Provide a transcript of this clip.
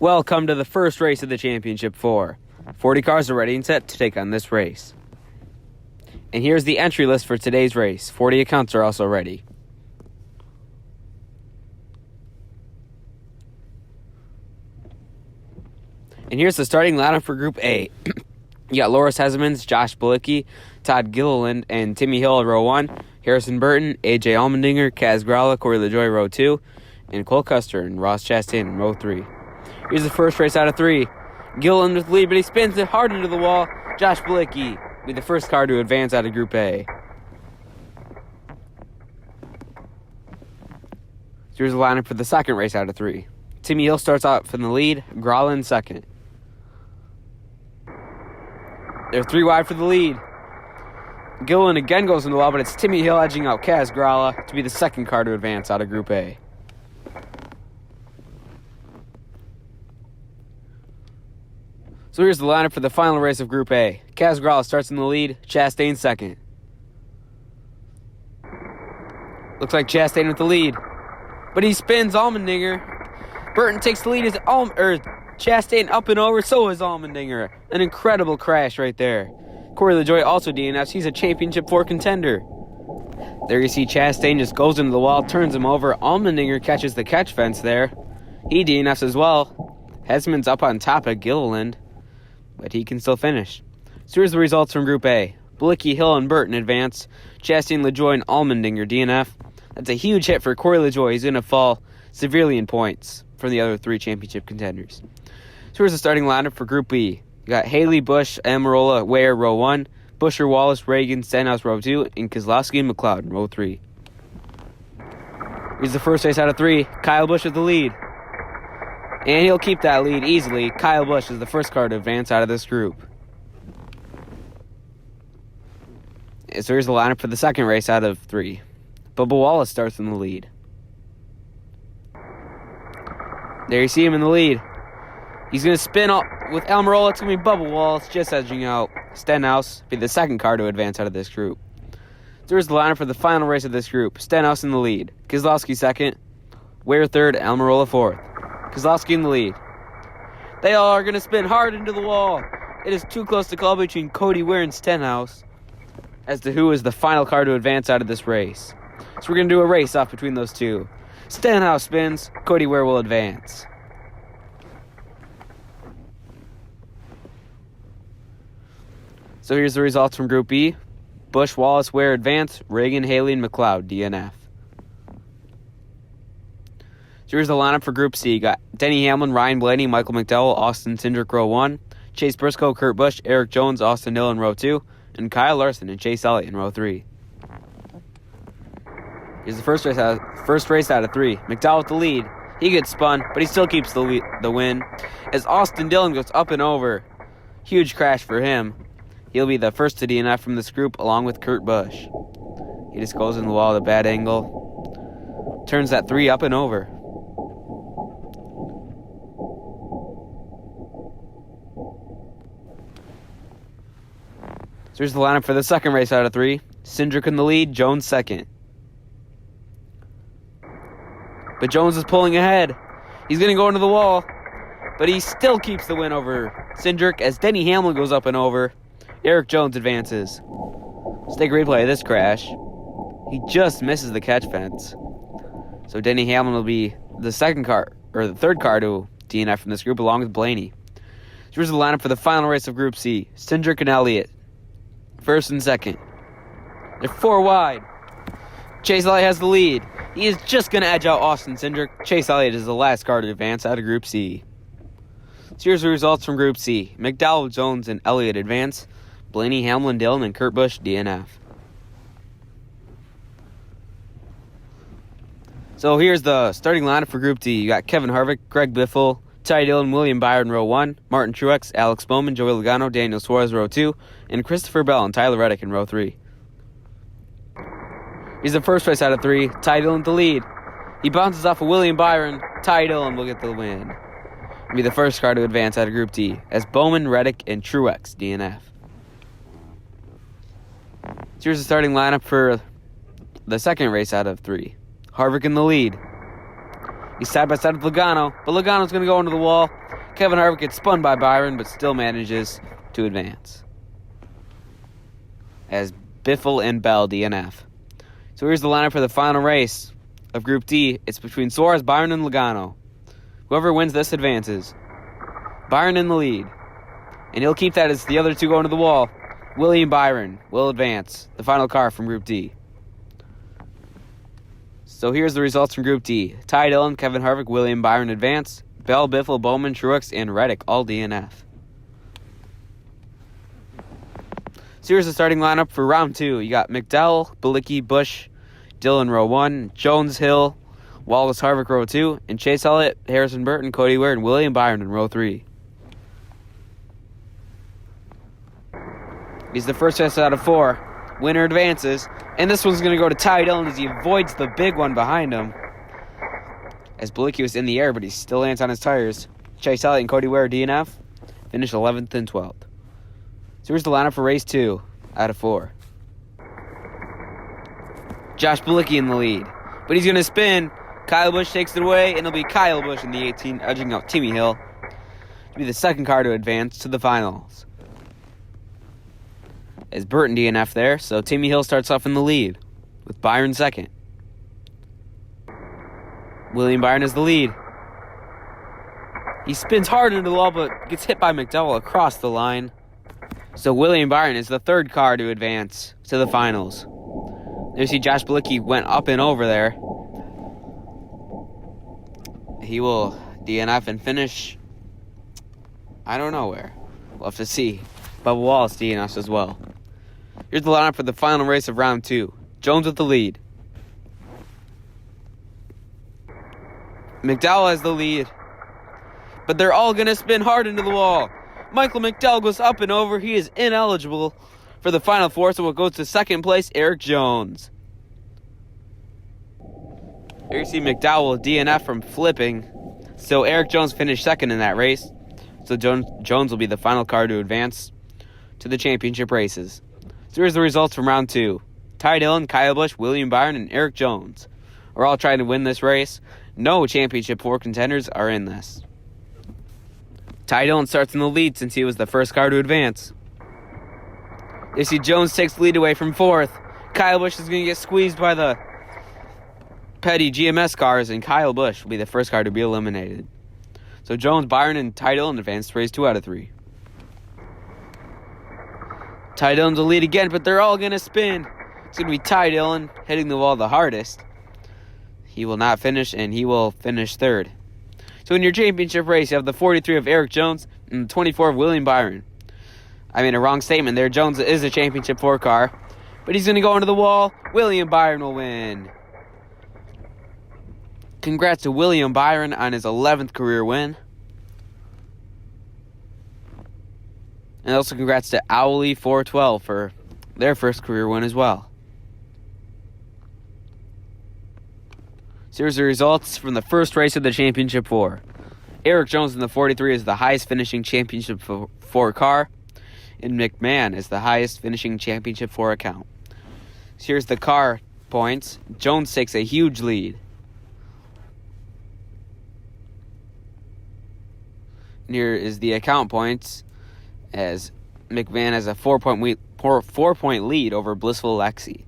Welcome to the first race of the Championship 4. 40 cars are ready and set to take on this race. And here's the entry list for today's race. 40 accounts are also ready. And here's the starting lineup for Group A. You got Loris Hezemans, Josh Bilicki, Todd Gilliland, and Timmy Hill at row 1, Harrison Burton, AJ Allmendinger, Kaz Grala, Corey LaJoie row 2, and Cole Custer and Ross Chastain in row 3. Here's the first race out of 3. Gilliland with the lead, but he spins it hard into the wall. Josh Bilicki will be the first car to advance out of Group A. So here's the lineup for the second race out of 3. Timmy Hill starts off in the lead, Grala in second. They're 3 wide for the lead. Gilliland again goes in the wall, but it's Timmy Hill edging out Kaz Grala to be the second car to advance out of Group A. So here's the lineup for the final race of Group A. Kaz Grala starts in the lead, Chastain second. Looks like Chastain with the lead, but he spins Allmendinger. Burton takes the lead as Chastain up and over, so is Allmendinger. An incredible crash right there. Corey LaJoie also DNFs. He's a Championship 4 contender. There you see Chastain just goes into the wall, turns him over. Allmendinger catches the catch fence there. He DNFs as well. Hezemans up on top of Gilliland, but he can still finish. So here's the results from Group A. Bilicki, Hill, and Burton advance. Chastain, LaJoie, and Allmendinger DNF. That's a huge hit for Corey LaJoie. He's going to fall severely in points from the other 3 championship contenders. So here's the starting lineup for Group B. You got Haley, Busch, Almirola, Ware, row 1, Buescher, Wallace, Reagan, Stenhouse, row 2, and Keselowski and McLeod in row 3. Here's the first race out of 3. Kyle Busch with the lead. And he'll keep that lead easily. Kyle Busch is the first car to advance out of this group. So here's the lineup for the second race out of 3. Bubba Wallace starts in the lead. There you see him in the lead. He's going to spin up with Almirola. It's going to be Bubba Wallace just edging out Stenhouse. Be the second car to advance out of this group. So here's the lineup for the final race of this group. Stenhouse in the lead. Keselowski second. Ware third. Almirola fourth. Keselowski in the lead. They all are going to spin hard into the wall. It is too close to call between Cody Ware and Stenhouse as to who is the final car to advance out of this race. So we're going to do a race-off between those two. Stenhouse spins. Cody Ware will advance. So here's the results from Group B. Busch, Wallace, Ware advance. Reagan, Haley, and McLeod DNF. So here's the lineup for Group C. You got Denny Hamlin, Ryan Blaney, Michael McDowell, Austin Cindric, row 1, Chase Briscoe, Kurt Busch, Eric Jones, Austin Hill in row 2, and Kyle Larson and Chase Elliott in row 3. Here's the first race out of 3. McDowell with the lead. He gets spun, but he still keeps the win as Austin Dillon goes up and over. Huge crash for him. He'll be the first to DNF from this group along with Kurt Busch. He just goes in the wall at a bad angle. Turns that 3 up and over. So here's the lineup for the second race out of 3. Cindric in the lead, Jones second. But Jones is pulling ahead. He's going to go into the wall, but he still keeps the win over Cindric as Denny Hamlin goes up and over. Eric Jones advances. Let's take a replay of this crash. He just misses the catch fence. So Denny Hamlin will be the third car to DNF from this group along with Blaney. So here's the lineup for the final race of Group C. Cindric and Elliott, first and second. They're 4 wide. Chase Elliott has the lead. He is just going to edge out Austin Cindric. Chase Elliott is the last car to advance out of Group C. So here's the results from Group C. McDowell, Jones, and Elliott advance. Blaney, Hamlin, Dillon, and Kurt Busch DNF. So here's the starting lineup for Group D. You got Kevin Harvick, Greg Biffle, Ty Dillon, William Byron, row 1, Martin Truex, Alex Bowman, Joey Logano, Daniel Suarez, row 2, and Christopher Bell and Tyler Reddick in row 3. Here's the first race out of 3. Ty Dillon with the lead. He bounces off of William Byron. Ty Dillon will get the win. He'll be the first car to advance out of Group D as Bowman, Reddick, and Truex DNF. So here's the starting lineup for the second race out of 3. Harvick in the lead. He's side by side with Logano, but Logano's going to go into the wall. Kevin Harvick gets spun by Byron, but still manages to advance. As Biffle and Bell DNF. So here's the lineup for the final race of Group D. It's between Suarez, Byron, and Logano. Whoever wins this advances. Byron in the lead. And he'll keep that as the other two go into the wall. William Byron will advance. The final car from Group D. So here's the results from Group D. Ty Dillon, Kevin Harvick, William Byron advance. Bell, Biffle, Bowman, Truex, and Reddick all DNF. So here's the starting lineup for round 2. You got McDowell, Bilicki, Busch, Dillon row 1, Jones, Hill, Wallace, Harvick row 2, and Chase Elliott, Harrison Burton, Cody Ware, and William Byron in row 3. He's the first race out of 4. Winner advances, and this one's going to go to Ty Dillon as he avoids the big one behind him. As Bilicki was in the air, but he still lands on his tires. Chase Elliott and Cody Ware DNF finish 11th and 12th. So here's the lineup for race 2 out of 4. Josh Bilicki in the lead, but he's going to spin. Kyle Busch takes it away, and it'll be Kyle Busch in the 18, edging out Timmy Hill to be the second car to advance to the finals. As Burton DNF there, so Timmy Hill starts off in the lead with Byron second. William Byron is the lead. He spins hard into the wall, but gets hit by McDowell across the line. So William Byron is the third car to advance to the finals. There you see Josh Bilicki went up and over there. He will DNF and finish, I don't know where. We'll have to see. Bubba Wallace DNFs as well. Here's the lineup for the final race of round 2. Jones with the lead. McDowell has the lead. But they're all going to spin hard into the wall. Michael McDowell goes up and over. He is ineligible for the final 4, so it goes to second place, Eric Jones. Here you see McDowell DNF from flipping. So Eric Jones finished second in that race. So Jones will be the final car to advance to the championship races. So here's the results from round 2. Ty Dillon, Kyle Busch, William Byron, and Eric Jones are all trying to win this race. No championship 4 contenders are in this. Ty Dillon starts in the lead since he was the first car to advance. You see Jones takes the lead away from 4th. Kyle Busch is going to get squeezed by the Petty GMS cars, and Kyle Busch will be the first car to be eliminated. So Jones, Byron, and Ty Dillon advance to race 2 out of 3. Ty Dillon's the lead again, but they're all going to spin. It's going to be Ty Dillon hitting the wall the hardest. He will not finish, and he will finish 3rd. So in your championship race, you have the 43 of Eric Jones and the 24 of William Byron. I mean, a wrong statement there. Jones is a championship 4 car, but he's going to go into the wall. William Byron will win. Congrats to William Byron on his 11th career win. And also congrats to Owly 412 for their first career win as well. So here's the results from the first race of the Championship 4. Eric Jones in the 43 is the highest finishing Championship 4 car, and McMahon is the highest finishing Championship 4 account. So here's the car points. Jones takes a huge lead. And here is the account points, as McMahon has a 4-point lead over Blissful Lexi.